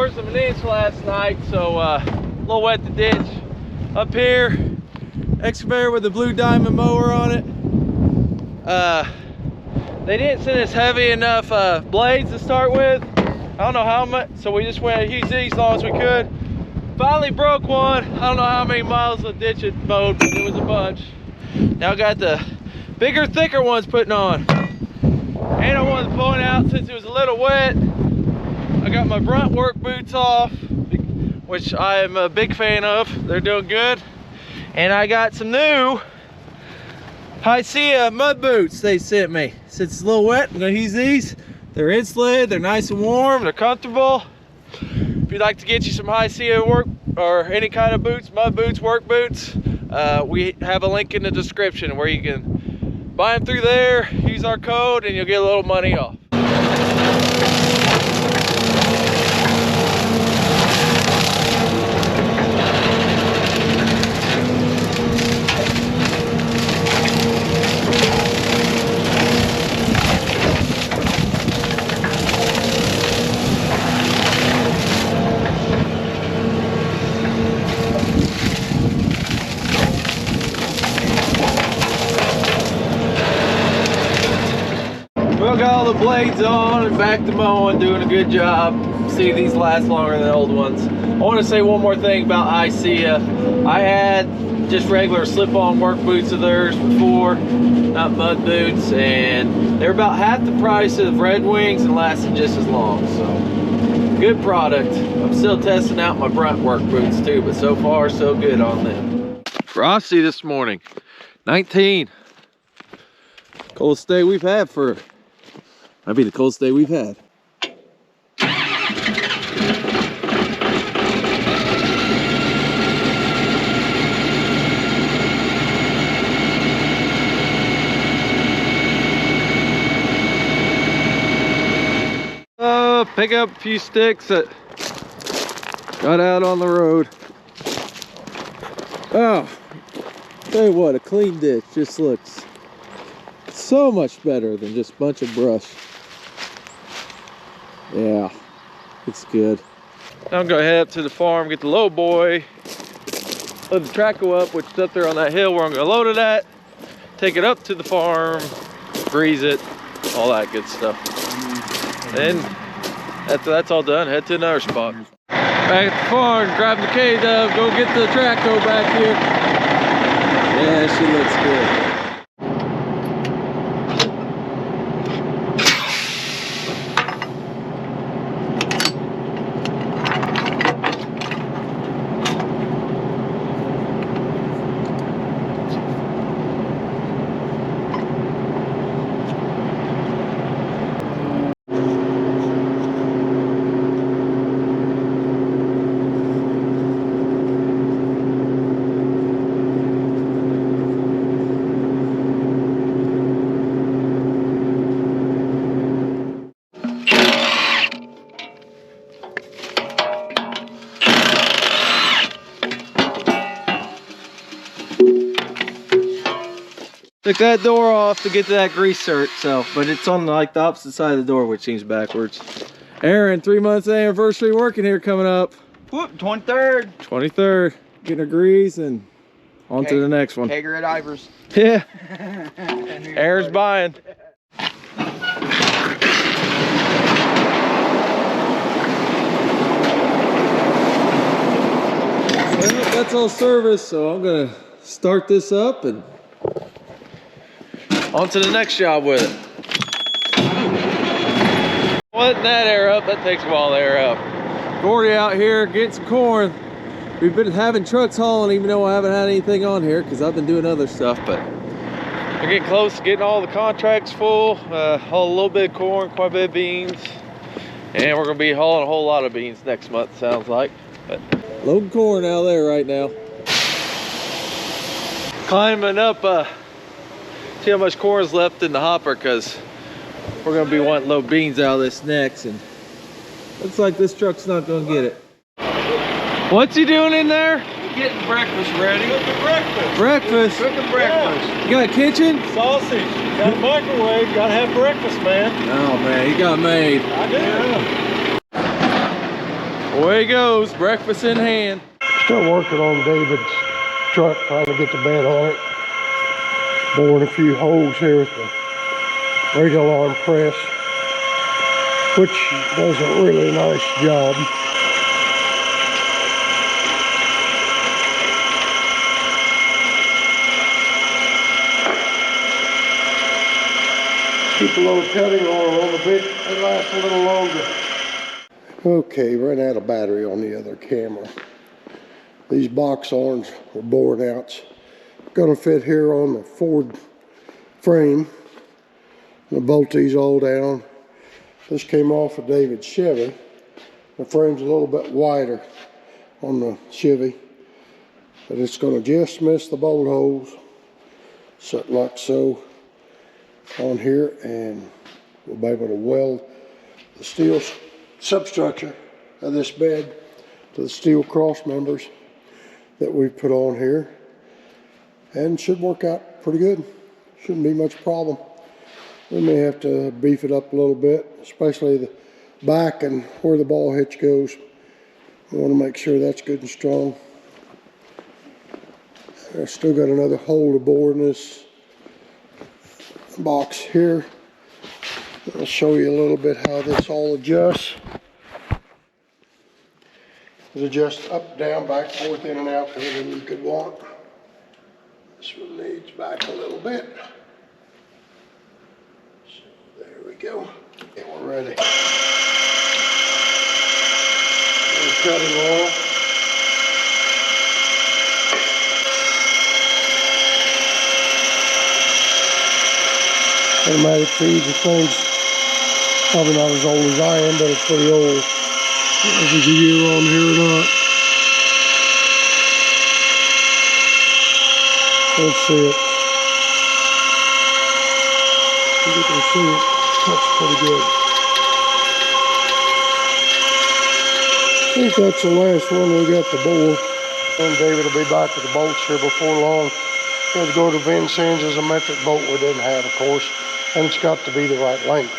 3/4 of an inch last night, so a little wet the ditch. Up here, excavator with the blue diamond mower on it. They didn't send us heavy enough blades to start with. I don't know how much, so we just went easy as long as we could. Finally broke one. I don't know how many miles of ditch it mowed, but it was a bunch. Now I got the bigger, thicker ones putting on. And I wanted to point out, since it was a little wet, I got my brunt work boots off, which I am a big fan of. They're doing good. And I got some new Hycea mud boots they sent me. Since it's a little wet, I'm gonna use these. They're insulated, they're nice and warm, they're comfortable. If you'd like to get you some Hycea work or any kind of boots, mud boots, work boots, we have a link in the description where you can buy them through there, use our code, and you'll get a little money off. Well, got all the blades on and back to mowing, doing a good job. See, these last longer than old ones. I want to say one more thing about Hycea. I had just regular slip-on work boots of theirs before, not mud boots, and they're about half the price of Red Wings and lasted just as long. So, good product. I'm still testing out my brunt work boots too, but so far so good on them. Frosty this morning, 19. Coldest day we've had for. Might be the coldest day we've had. Pick up a few sticks that got out on the road. Oh, tell you what, a clean ditch just looks so much better than just a bunch of brush. Yeah, it's good. Now I'm gonna head up to the farm, get the load boy, load the track go up, which is up there on that hill where I'm gonna load it at, take it up to the farm, grease it, all that good stuff. Then after that's all done, head to another spot. Back at the farm, grab the K-Dove, go get the track go back here. Yeah, she looks good. Took that door off to get to that grease cert, so, but it's on like the opposite side of the door, which seems backwards. Aaron, 3 months anniversary working here coming up. Whoop, 23rd. 23rd, getting her grease and on to the next one. Kager at Ivers. Yeah. Aaron's buying. Well, that's all service, so I'm gonna start this up and on to the next job with it. Letting that air up, that takes a while to air up. Gordy out here getting some corn. We've been having trucks hauling even though I haven't had anything on here because I've been doing other stuff, but we're getting close to getting all the contracts full. Haul a little bit of corn, quite a bit of beans, and we're gonna be hauling a whole lot of beans next month, sounds like. But loading corn out there right now. Climbing up, see how much corn is left in the hopper because we're going to be wanting to load beans out of this next, and looks like this truck's not going to get it. What's he doing in there? Getting breakfast ready. Cooking breakfast. Breakfast? Cooking breakfast. Yeah. You got a kitchen? Sausage. Got a microwave. Got to have breakfast, man. Oh man, he got made. I do. Yeah. Away he goes, breakfast in hand. Still working on David's truck, trying to get the bed on it. Boring a few holes here with the radial arm press, which does a really nice job. Keep a little cutting oil on the bit, it lasts a little longer. Okay, ran out of battery on the other camera. These box arms were bored out. Gonna fit here on the Ford frame. The bolt these all down. This came off of David's Chevy. The frame's a little bit wider on the Chevy, but it's gonna just miss the bolt holes, something like so, on here, and we'll be able to weld the steel substructure of this bed to the steel cross members that we've put on here, and should work out pretty good. Shouldn't be much problem. We may have to beef it up a little bit, especially the back and where the ball hitch goes. We want to make sure that's good and strong. I've still got another hole to bore in this box here. I'll show you a little bit how this all adjusts. It adjusts up, down, back, forth, in and out, everything you could want. This one needs back a little bit. So there we go. And we're ready. Cutting oil. Automatic feed, the thing's probably not as old as I am, but it's pretty old. I don't know if there's a year on here or not. Let's see it. If you can see it, that's pretty good. I think that's the last one we got to bore. And David will be back with the bolts here before long. We had to go to Vincennes, a metric bolt we didn't have, of course. And it's got to be the right length.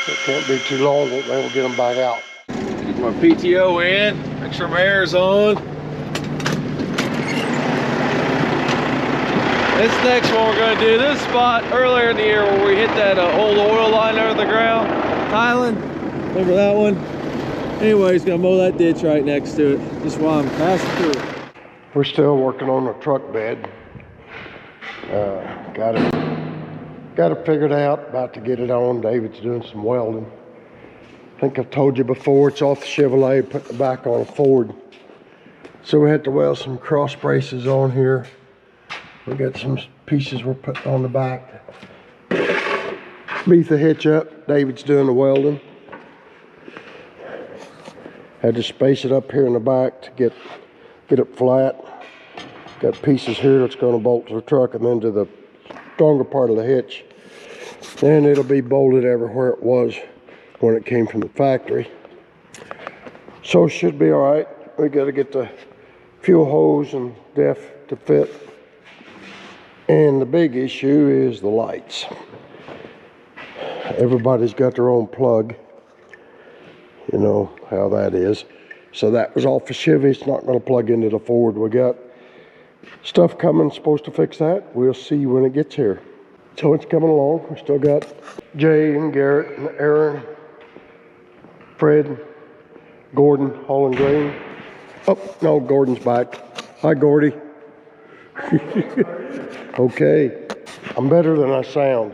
It can't be too long, then we'll get them back out. Keep my PTO in, make sure my air's on. This next one we're going to do this spot earlier in the year where we hit that old oil line under the ground. Thailand, remember that one? Anyways, gonna mow that ditch right next to it, just while I'm passing through it. We're still working on the truck bed. Got it figured out, about to get it on. David's doing some welding. I think I've told you before, it's off the Chevrolet, put the back on a Ford. So we had to weld some cross braces on here. We got some pieces we're putting on the back. Beef the hitch up, David's doing the welding. Had to space it up here in the back to get it flat. Got pieces here that's going to bolt to the truck and then to the stronger part of the hitch. And it'll be bolted everywhere it was when it came from the factory. So it should be all right. We got to get the fuel hose and def to fit. And the big issue is the lights. Everybody's got their own plug. You know how that is. So that was off the Chevy. It's not going to plug into the Ford. We got stuff coming, supposed to fix that. We'll see when it gets here. So it's coming along. We still got Jay and Garrett and Aaron, Fred, Gordon, hauling grain. Oh, no, Gordon's back. Hi, Gordy. Okay, I'm better than I sound.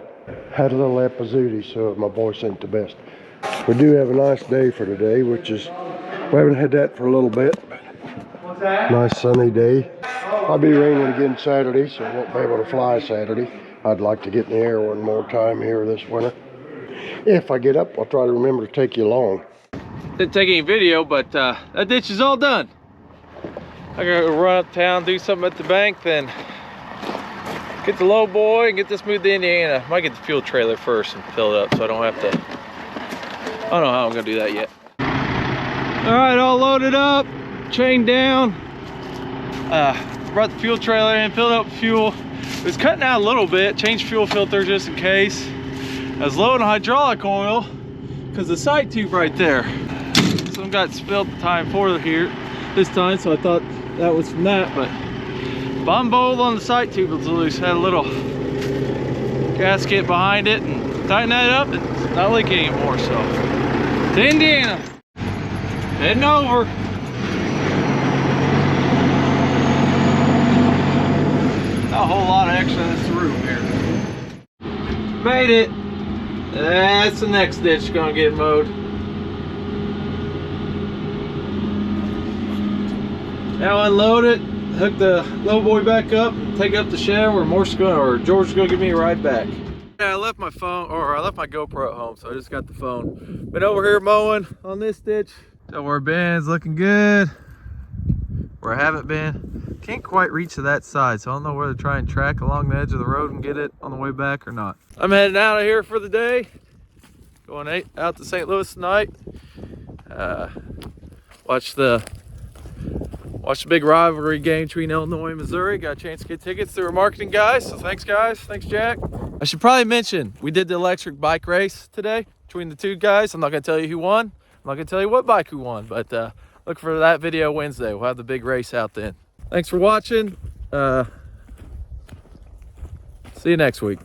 Had a little epizootie, so my voice ain't the best. We do have a nice day for today, which is, we haven't had that for a little bit. What's that? Nice sunny day. I'll be raining again Saturday, so I won't be able to fly Saturday. I'd like to get in the air one more time here this winter. If I get up, I'll try to remember to take you along. Didn't take any video, but that ditch is all done. I gotta run uptown, do something at the bank, then get the low boy and get this moved to Indiana. Might get the fuel trailer first and fill it up so I don't have to. I don't know how I'm gonna do that yet. All right, all loaded up, chained down. Brought the fuel trailer in, filled up with fuel. It was cutting out a little bit, changed fuel filter just in case. I was loading hydraulic oil because the side tube right there. So Something got spilled the time before here this time, so I thought that was from that, but bottom bolt on the sight tube was loose. Had a little gasket behind it, and tighten that up, it's not leaking anymore. So to Indiana, heading over. Not a whole lot of extra in this room here. Made it. That's the next ditch gonna get mowed. Now unload it, hook the low boy back up, take it up the shed where George's gonna give me a ride back. Yeah, I left my phone, or I left my GoPro at home, so I just got the phone. Been over here mowing on this ditch. So where Ben's looking good. Where I haven't been. Can't quite reach to that side, so I don't know whether to try and track along the edge of the road and get it on the way back or not. I'm heading out of here for the day. Going out to St. Louis tonight. Watch the big rivalry game between Illinois and Missouri. Got a chance to get tickets through our marketing guys. So thanks guys, thanks Jack. I should probably mention, we did the electric bike race today between the two guys. I'm not gonna tell you who won. I'm not gonna tell you what bike who won, but look for that video Wednesday. We'll have the big race out then. Thanks for watching. See you next week.